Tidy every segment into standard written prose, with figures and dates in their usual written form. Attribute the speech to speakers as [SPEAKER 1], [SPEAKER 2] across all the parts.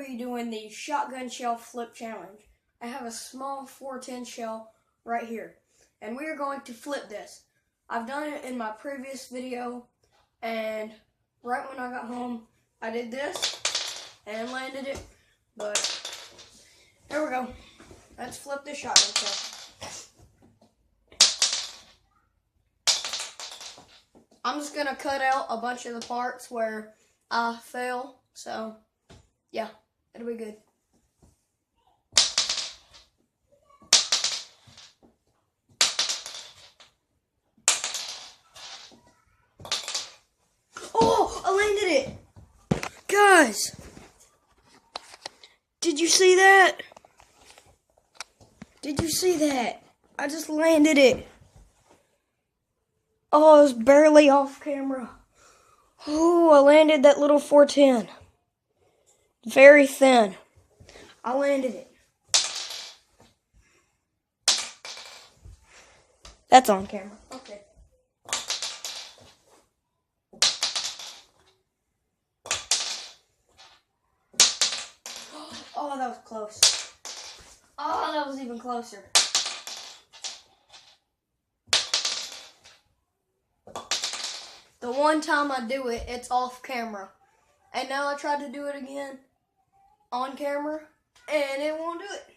[SPEAKER 1] to be doing the shotgun shell flip challenge. I have a small 410 shell right here, and we are going to flip this. I've done it in my previous video, and right when I got home, I did this and landed it, but here we go. Let's flip this shotgun shell. I'm just going to cut out a bunch of the parts where I fail, so yeah, it'll be good. Oh, I landed it! Guys, did you see that? Did you see that? I just landed it. Oh, it was barely off camera. Oh, I landed that little 410. Very thin. I landed it. That's on camera. Okay. Oh, that was close. Oh, that was even closer. The one time I do it, it's off camera. And now I tried to do it again on camera, and it won't do it.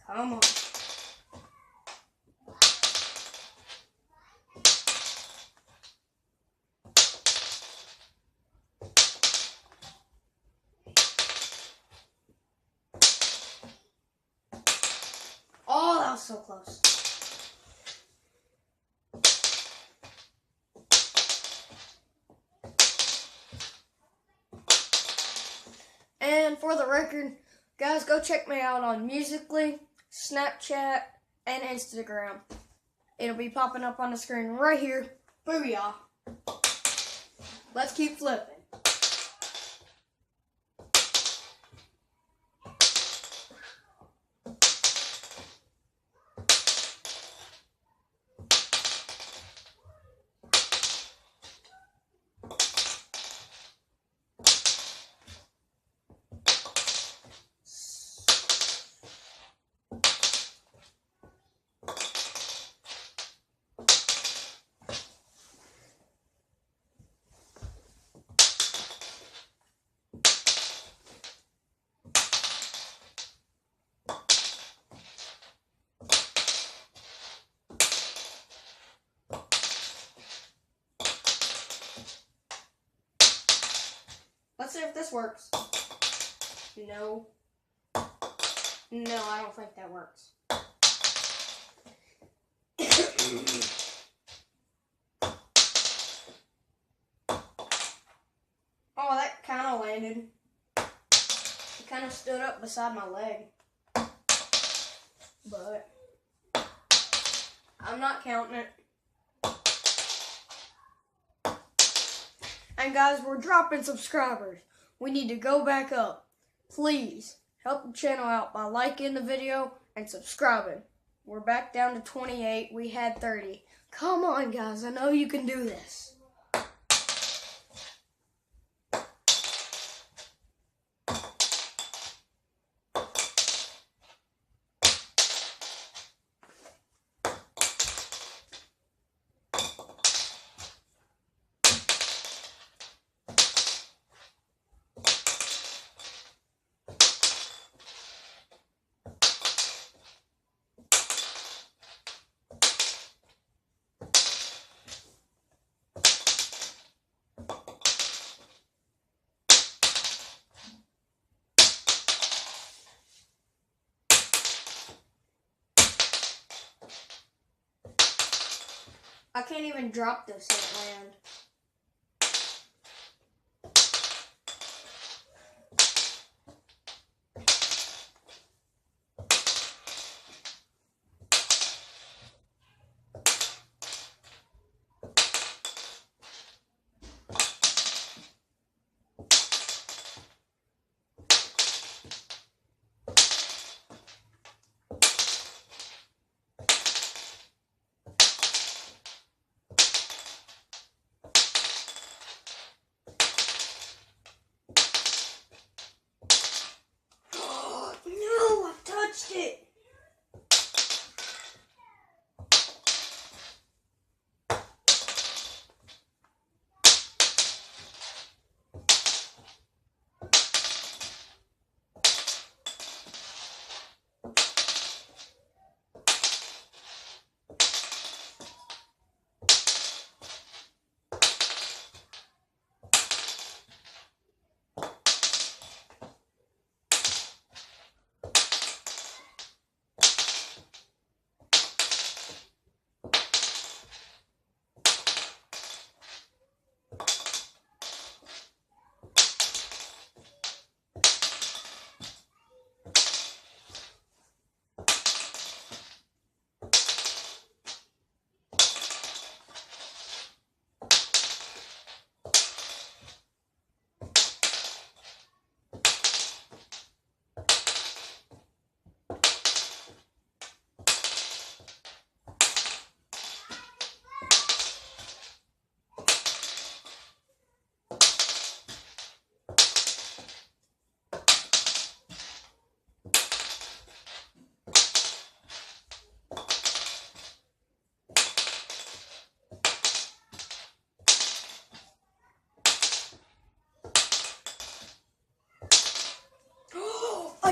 [SPEAKER 1] Come on. Oh, that was so close. And for the record, guys, go check me out on Musical.ly, Snapchat, and Instagram. It'll be popping up on the screen right here. Booyah. Let's keep flipping. Let's see if this works. No. No, I don't think that works. Oh, that kind of landed. It kind of stood up beside my leg. But I'm not counting it. And guys, we're dropping subscribers. We need to go back up. Please help the channel out by liking the video and subscribing. We're back down to 28. We had 30. Come on, guys. I know you can do this. I can't even drop this and land.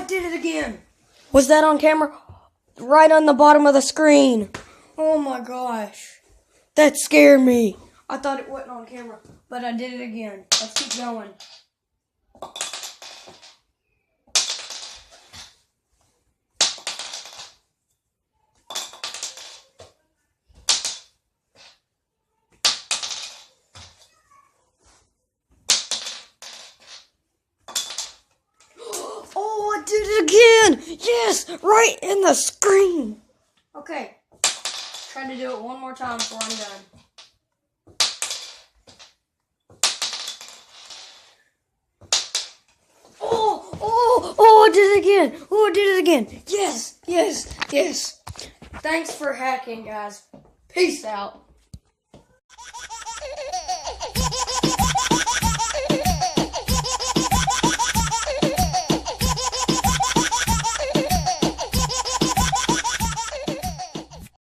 [SPEAKER 1] did it again. Was that on camera? Right on the bottom of the screen. Oh my gosh. That scared me. I thought it wasn't on camera, but I did it again. Let's keep going. Oh, I did it again! Yes, right in the screen. Okay, try to do it one more time before I'm done. Oh, I did it again. Oh, I did it again. Yes. Thanks for hacking, guys. Peace out.